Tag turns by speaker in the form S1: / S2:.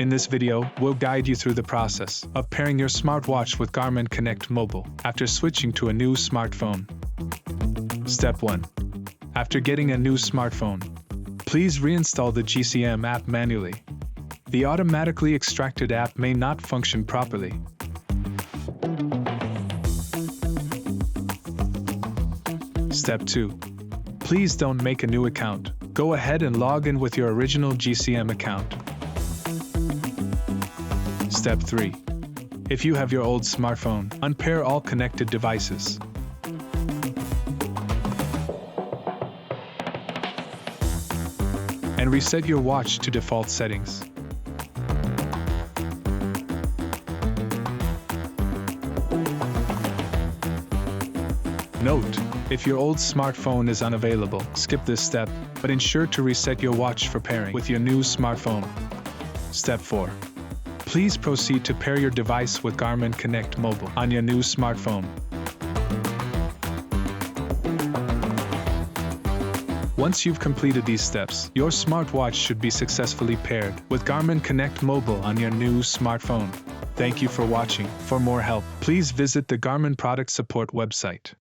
S1: In this video, we'll guide you through the process of pairing your smartwatch with Garmin Connect Mobile after switching to a new smartphone. Step 1. After getting a new smartphone, please reinstall the GCM app manually. The automatically extracted app may not function properly. Step 2. Please don't make a new account. Go ahead and log in with your original GCM account. Step 3. If you have your old smartphone, unpair all connected devices. And reset your watch to default settings. Note: if your old smartphone is unavailable, skip this step, but ensure to reset your watch for pairing with your new smartphone. Step 4. Please proceed to pair your device with Garmin Connect Mobile on your new smartphone. Once you've completed these steps, your smartwatch should be successfully paired with Garmin Connect Mobile on your new smartphone. Thank you for watching. For more help, please visit the Garmin Product Support website.